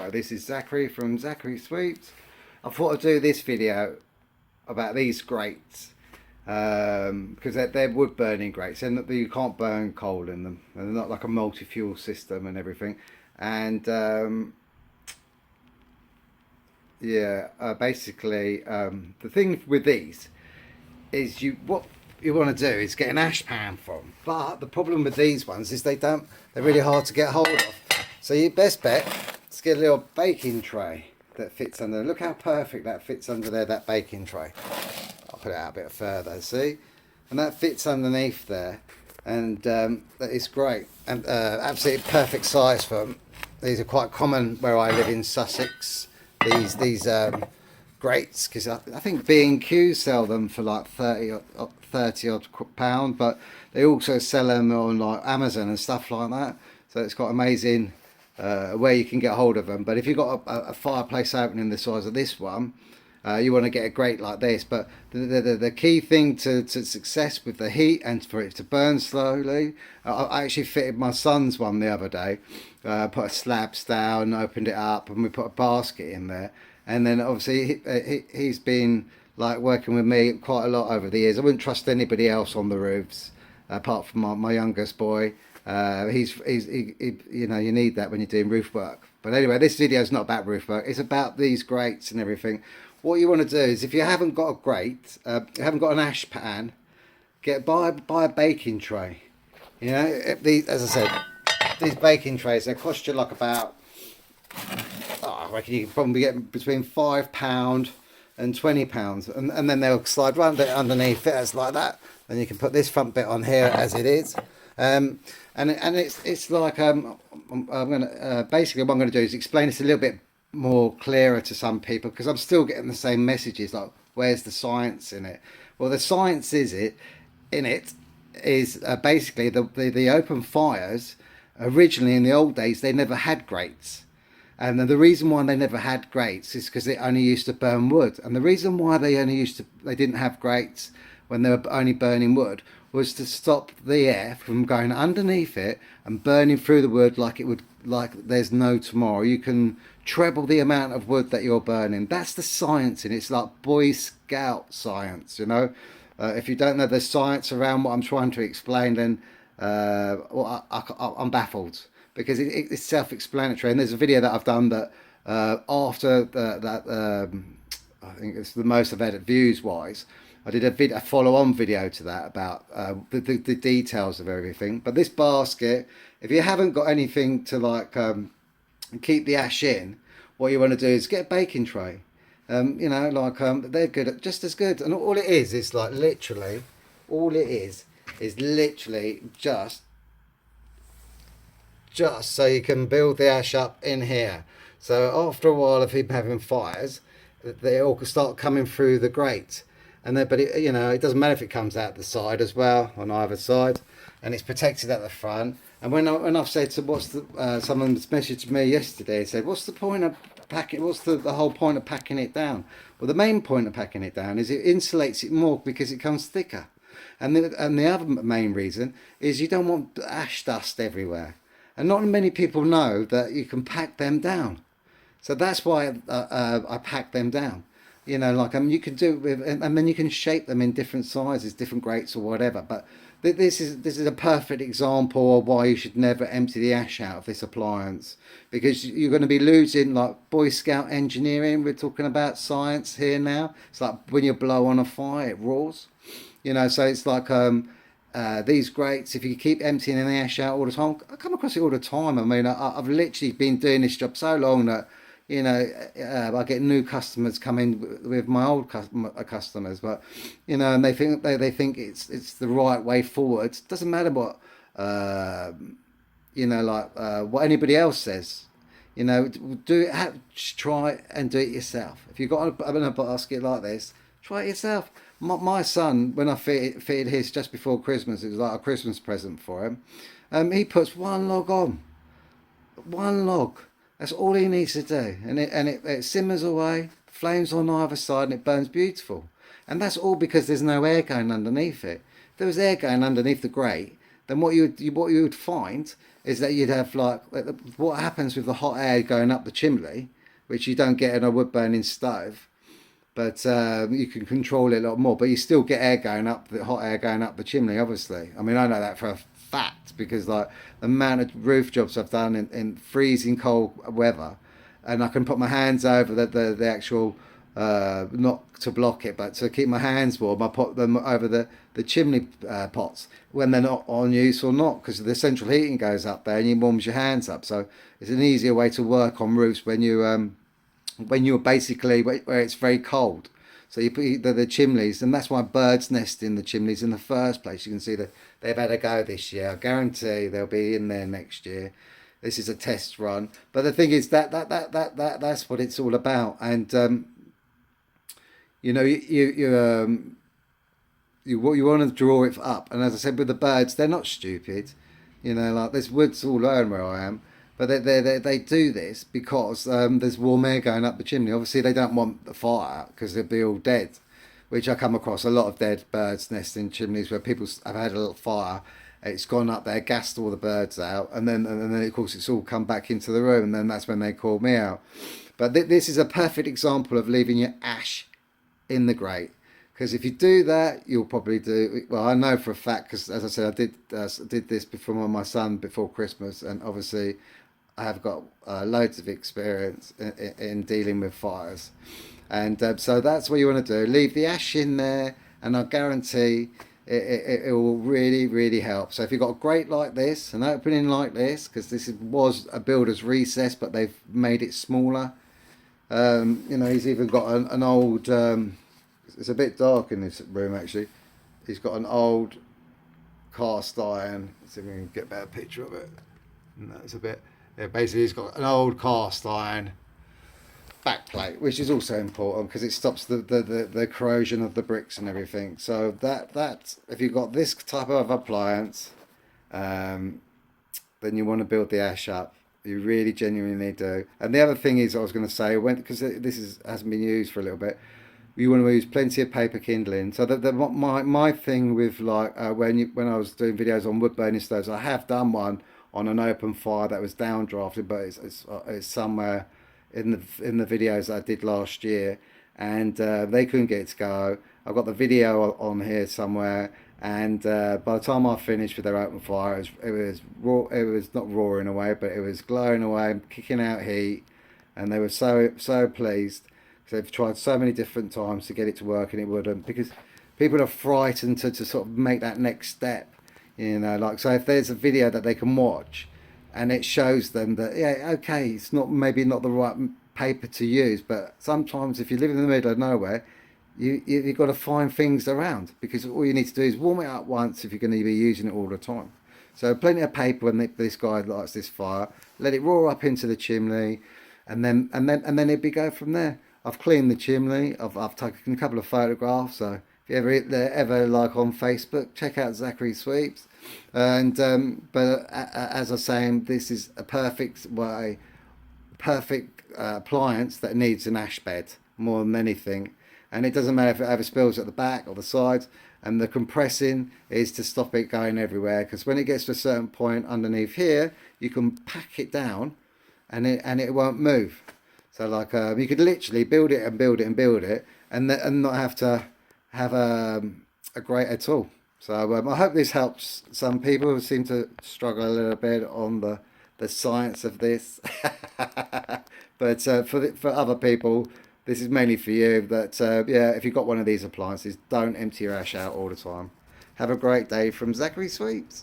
Hi, this is Zachary from Zachary Sweeps. I thought I'd do this video about these grates because they're wood burning grates and you can't burn coal in them, and they're not like a multi-fuel system and everything. And basically the thing with these is what you want to do is get an ash pan from, but the problem with these ones is they're really hard to get hold of. So your best bet is get a little baking tray that fits under. Look how perfect that fits under there, that baking tray. I'll put it out a bit further, see? And that fits underneath there, and that is great, and absolutely perfect size for them. These are quite common where I live in Sussex, these grates, because I think B&Q sell them for like 30 odd pound, but they also sell them on like Amazon and stuff like that. So it's quite amazing where you can get hold of them. But if you've got a fireplace opening the size of this one, you want to get a grate like this. But the key thing to success with the heat and for it to burn slowly, I actually fitted my son's one the other day. Put a slabs down, opened it up, and we put a basket in there. And then obviously he's been like working with me quite a lot over the years. I wouldn't trust anybody else on the roofs apart from my youngest boy. You know, you need that when you're doing roof work. But anyway, this video is not about roof work. It's about these grates and everything. What you want to do is, if you haven't got a grate, you haven't got an ash pan, buy a baking tray. You know, as I said, these baking trays, they cost you like about, I reckon you can probably get between £5 and £20, and then they'll slide right underneath it as like that. Then you can put this front bit on here as it is. And it's like I'm gonna basically what I'm gonna do is explain this a little bit more clearer to some people, because I'm still getting the same messages like, where's the science in it? Well, the science in it is basically the open fires. Originally in the old days they never had grates, and the reason why they never had grates is because they only used to burn wood. And the reason why they didn't have grates when they were only burning wood was to stop the air from going underneath it and burning through the wood like there's no tomorrow. You can treble the amount of wood that you're burning. That's the science, and it's like Boy Scout science, you know. If you don't know the science around what I'm trying to explain, then I'm baffled, because it's self-explanatory. And there's a video that I've done that after I think it's the most I've had it views wise. I did a follow-on video to that about the details of everything. But this basket, if you haven't got anything to like keep the ash in, what you want to do is get a baking tray. You know, like they're good, just as good. And all it is like literally, all it is literally just so you can build the ash up in here. So after a while of him having fires, they all can start coming through the grate. And then, but you know, it doesn't matter if it comes out the side as well, on either side, and it's protected at the front. And when I've said to someone's messaged me yesterday, said, what's the point of packing? What's the whole point of packing it down? Well, the main point of packing it down is it insulates it more because it comes thicker. And the other main reason is you don't want ash dust everywhere. And not many people know that you can pack them down. So that's why I pack them down. You know, like you can do it with, and then you can shape them in different sizes, different grates or whatever. But this is a perfect example of why you should never empty the ash out of this appliance, because you're going to be losing, like Boy Scout engineering. We're talking about science here now. It's like when you blow on a fire, it roars. You know, so it's like these grates, if you keep emptying the ash out all the time, I come across it all the time. I mean, I've literally been doing this job so long that, you know, I get new customers coming with my old customers, but you know, and they think it's the right way forward. It doesn't matter what you know, like what anybody else says. You know, try and do it yourself. If you've got a basket like this, try it yourself. My son, when I fitted his just before Christmas, it was like a Christmas present for him. He puts one log on, one log. That's all he needs to do, and it simmers away, flames on either side, and it burns beautiful. And that's all because there's no air going underneath it. If there was air going underneath the grate, then what you would find is that you'd have like what happens with the hot air going up the chimney, which you don't get in a wood burning stove, but you can control it a lot more. But you still get air going up, the hot air going up the chimney. Obviously, I mean I know that for a fact because like the amount of roof jobs I've done in freezing cold weather, and I can put my hands over the actual not to block it, but to keep my hands warm. I put them over the chimney pots when they're not on use or not, because the central heating goes up there and you warms your hands up. So it's an easier way to work on roofs when you're basically where it's very cold. So you put the chimneys, and that's why birds nest in the chimneys in the first place. You can see that they've had a go this year. I guarantee they'll be in there next year. This is a test run, but the thing is that's what it's all about. And you know, you want to draw it up. And as I said with the birds, they're not stupid. You know, like there's woods all around where I am. But they do this because there's warm air going up the chimney. Obviously, they don't want the fire because they'll be all dead, which I come across a lot of dead birds nest in chimneys where people have had a little fire. It's gone up there, gassed all the birds out, and then of course it's all come back into the room, and then that's when they call me out. But this is a perfect example of leaving your ash in the grate. Because if you do that, you'll probably do well. I know for a fact because, as I said, I did this before my son before Christmas, and obviously I have got loads of experience in dealing with fires, and so that's what you want to do. Leave the ash in there, and I guarantee it will really help. So if you've got a grate like this, an opening like this, because this was a builder's recess, but they've made it smaller. You know, he's even got an old. It's a bit dark in this room actually. He's got an old cast iron. Let's see if we can get a better picture of it. No, it's a bit. Yeah, basically he's got an old cast iron backplate, which is also important because it stops the corrosion of the bricks and everything. So that if you've got this type of appliance, then you want to build the ash up. You really genuinely do. And the other thing is, I was going to say, because this hasn't been used for a little bit, you want to use plenty of paper kindling. So my thing with like when I was doing videos on wood burning stoves, I have done one on an open fire that was downdrafted, but it's somewhere in the videos that I did last year, and they couldn't get it to go. I've got the video on here somewhere, and by the time I finished with their open fire, it was raw. It was not roaring away, but it was glowing away, kicking out heat, and they were so pleased. They've tried so many different times to get it to work and it wouldn't, because people are frightened to sort of make that next step, you know. Like, so if there's a video that they can watch and it shows them that, yeah, okay, it's maybe not the right paper to use, but sometimes if you live in the middle of nowhere, you've got to find things around, because all you need to do is warm it up once if you're going to be using it all the time. So plenty of paper when this guy lights this fire, let it roar up into the chimney, and then it'd be go from there. I've cleaned the chimney. I've taken a couple of photographs. So if you ever like on Facebook, check out Zachary Sweeps. And but as I was saying, this is a perfect appliance that needs an ash bed more than anything. And it doesn't matter if it ever spills at the back or the sides. And the compressing is to stop it going everywhere. Because when it gets to a certain point underneath here, you can pack it down, and it won't move. So like you could literally build it and build it and build it, and not have to have a grate at all. So I hope this helps some people who seem to struggle a little bit on the science of this. But for other people, this is mainly for you. That yeah, if you've got one of these appliances, don't empty your ash out all the time. Have a great day from Zachary Sweeps.